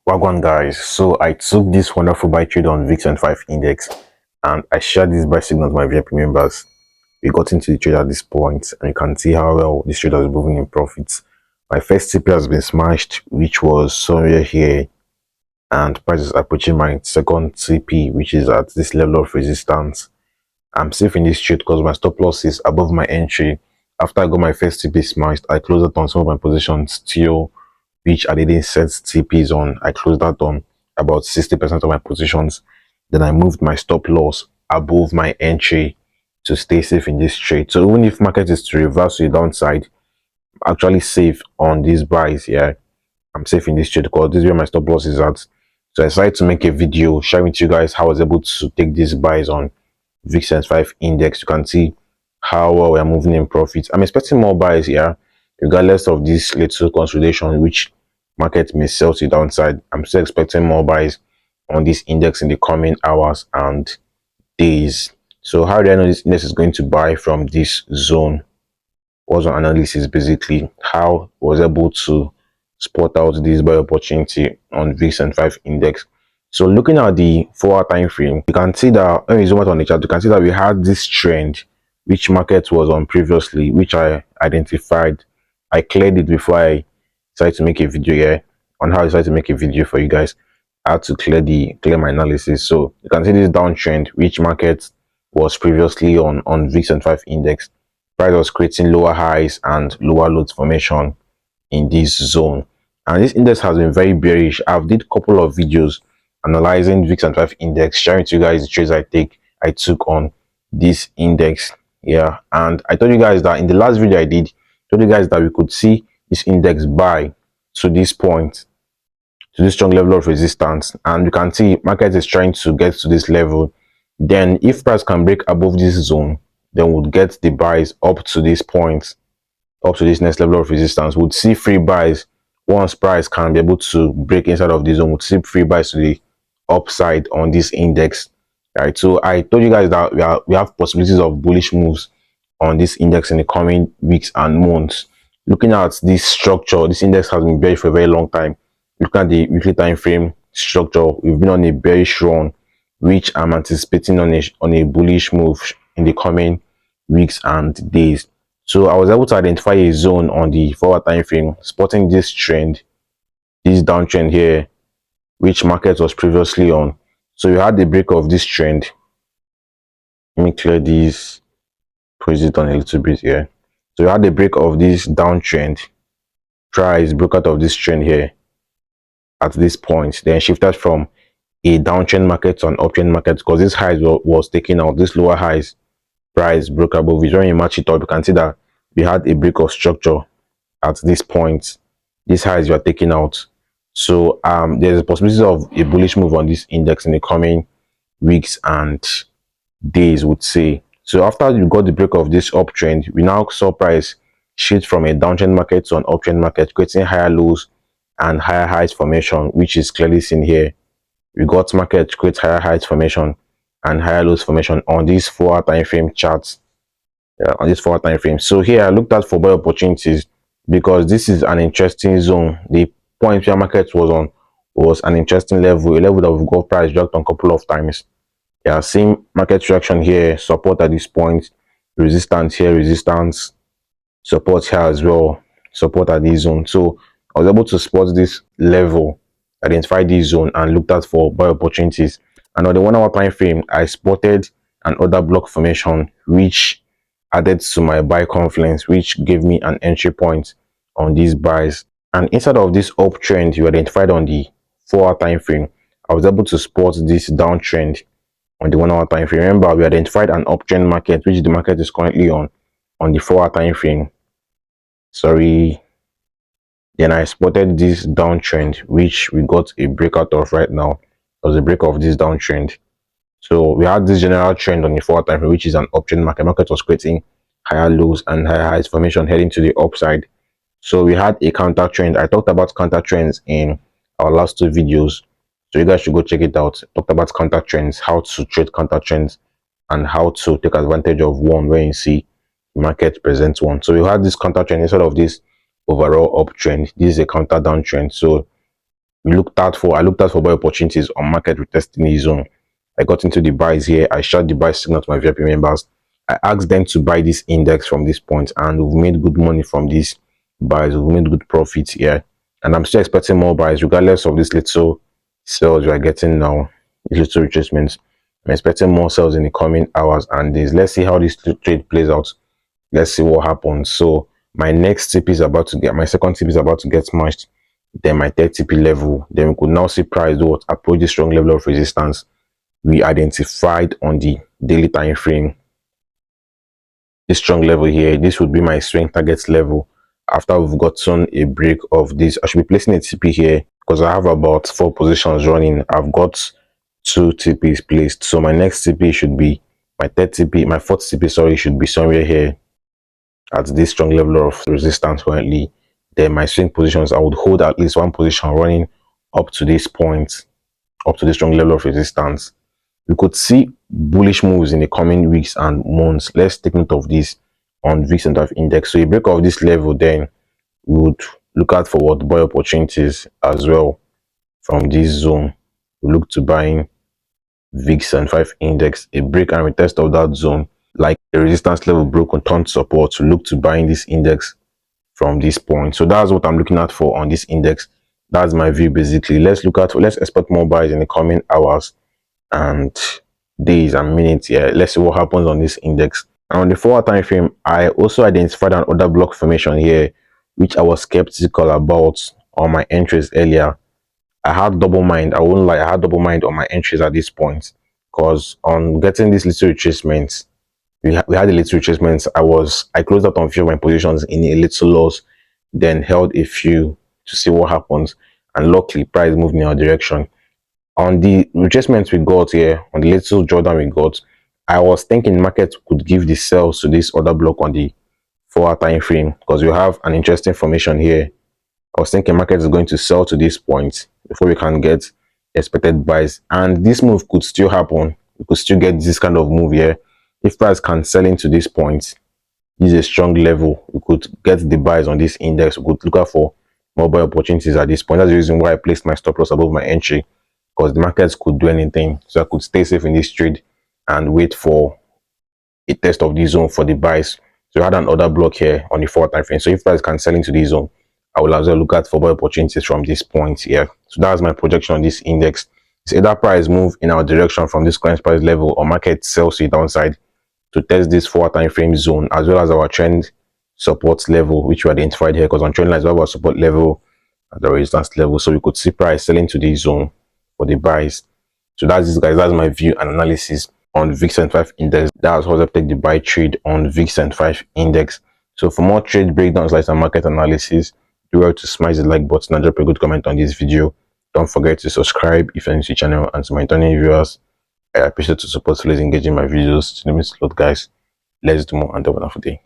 Wagwan guys, so I took this wonderful buy trade on VIX and 5 index and I shared this buy signal to my VIP members. We got into the trade at this point and you can see how well this trader is moving in profits. My first TP has been smashed, which was somewhere here, and price is approaching my second TP, which is at this level of resistance. I'm safe in this trade because my stop loss is above my entry. After I got my first TP smashed, I closed it on some of my positions still, which I didn't set TPs on. I closed that on about 60% of my positions. Then I moved my stop loss above my entry to stay safe in this trade. So even if market is to reverse to the downside, I'm actually safe on these buys. Yeah, I'm safe in this trade because this is where my stop loss is at. So I decided to make a video sharing with you guys how I was able to take these buys on VIX and 5 index. You can see how well we are moving in profits. I'm expecting more buys here, regardless of this little consolidation which market may sell to the downside. I'm still expecting more buys on this index in the coming hours and days. So how do I know this index is going to buy from this zone? Was an analysis basically how I was able to spot out this buy opportunity on VIX and 5 index. So looking at the 4-hour time frame, you can see that when we zoom out on the chart, you can see that we had this trend which market was on previously, which I identified. I cleared it before I decided to make a video here on how I decided to make a video for you guys. I had to clear my analysis. So you can see this downtrend which market was previously on VIX and 5 index. Price was creating lower highs and lower lows formation in this zone, and this index has been very bearish. I've did a couple of videos analyzing VIX and 5 index, sharing to you guys the trades I took on this index. Yeah, and I told you guys that in the last video I did, told you guys that we could see this index buy to this point, to this strong level of resistance, and you can see market is trying to get to this level. Then if price can break above this zone, then we'll get the buys up to this point, up to this next level of resistance. We'll see free buys once price can be able to break inside of this zone. We'll see free buys to the upside on this index. Right, so I told you guys that we have possibilities of bullish moves on this index in the coming weeks and months. Looking at this structure, this index has been bearish for a very long time. Looking at the weekly time frame structure, we've been on a bearish run, which I'm anticipating on a bullish move in the coming weeks and days. So I was able to identify a zone on the 4-hour time frame, spotting this trend, this downtrend here, which market was previously on. So you had the break of this trend. Let me clear this, put it on a little bit here. So you had the break of this downtrend. Price broke out of this trend here at this point, then shifted from a downtrend market to an uptrend market because this highs was taking out, this lower highs. Price broke above it. When you match it up, you can see that we had a break of structure at this point. These highs you are taking out. So there's a possibility of a bullish move on this index in the coming weeks and days, would say. So after you got the break of this uptrend, we now saw price shift from a downtrend market to an uptrend market, creating higher lows and higher highs formation, which is clearly seen here. We got market create higher highs formation and higher lows formation on this 4-hour time frame charts. On this 4-hour time frame. So here I looked at for buy opportunities because this is an interesting zone. The point where market was on was an interesting level, a level that we've got price dropped on a couple of times. Yeah, same market reaction here, support at this point, resistance here, resistance, support here as well, support at this zone. So I was able to spot this level, identify this zone, and looked at for buy opportunities. And on the 1-hour time frame, I spotted an order block formation, which added to my buy confidence, which gave me an entry point on these buys. And instead of this uptrend you identified on the 4-hour time frame, I was able to spot this downtrend on the 1-hour time frame. Remember, we identified an uptrend market, which the market is currently on the 4-hour time frame. Sorry. Then I spotted this downtrend, which we got a breakout of right now. It was a break of this downtrend. So we had this general trend on the 4-hour time frame, which is an uptrend market. Market was creating higher lows and higher highs formation heading to the upside. So we had a counter trend. I talked about counter trends in our last 2 videos, so you guys should go check it out. Talked about counter trends, how to trade counter trends, and how to take advantage of one when you see the market presents one. So we had this counter trend instead of this overall uptrend. This is a counter downtrend. So I looked out for buy opportunities on market retesting the zone. I got into the buys here. I shared the buy signal to my VIP members. I asked them to buy this index from this point, and we've made good money from these buys. We've made good profits here, and I'm still expecting more buys regardless of this little sales we are getting now. These little retracements. I'm expecting more sales in the coming hours and days. Let's see how this trade plays out. Let's see what happens. So my next tip is about to get my second tip is about to get smashed. Then my third TP level. Then we could now see price do what approach the strong level of resistance we identified on the daily time frame. This strong level here, this would be my swing target level. After we've gotten a break of this, I should be placing a TP here because I have about 4 positions running. I've got 2 TPs placed, so my next TP should be my fourth TP, sorry, should be somewhere here at this strong level of resistance currently. Then my swing positions, I would hold at least 1 position running up to this point, up to this strong level of resistance. We could see bullish moves in the coming weeks and months. Let's take note of this on VIX and DAF index. So a break of this level, then we would look out for what buy opportunities as well from this zone. We look to buying VIX and 5 index, a break and retest of that zone, like a resistance level broken, turn support, to look to buying this index from this point. So that's what I'm looking at for on this index. That's my view basically. Let's expect more buys in the coming hours and days and minutes here. Let's see what happens on this index. And on the 4-hour time frame, I also identified an order block formation here, which I was skeptical about on my entries earlier. I had double mind. I won't lie, I had double mind on my entries at this point, because on getting these little retracements, we had a little retracements. I closed out on a few of my positions in a little loss, then held a few to see what happens, and luckily price moved in our direction. On the retracements we got here, on the little Jordan we got, I was thinking market could give the sells to this order block on the 4-hour time frame, because we have an interesting formation here. I was thinking market is going to sell to this point before we can get expected buys, and this move could still happen. We could still get this kind of move here. If price can sell into this point, this is a strong level, we could get the buys on this index. We could look out for more buy opportunities at this point. That's the reason why I placed my stop loss above my entry, because the markets could do anything. So I could stay safe in this trade and wait for a test of this zone for the buys. So I had an order block here on the 4-hour time frame. So if price can sell into this zone, I will as well look at for buy opportunities from this point here. So that's my projection on this index. It's either price move in our direction from this current price level, or market sells to the downside to test this 4-hour time frame zone, as well as our trend support level, which we identified here, because on trend lines we have our support level and the resistance level. So we could see price selling to this zone for the buys. So that's this, guys. That's my view and analysis on VIX and 5 index. That's how I take the buy trade on VIX and 5 index. So for more trade breakdowns, like some market analysis, do well to smash the like button and drop a good comment on this video. Don't forget to subscribe if you're new to the channel, and to my returning viewers, I appreciate the support. Please engage in my videos. To the lot, guys. Let's do more and have a wonderful day.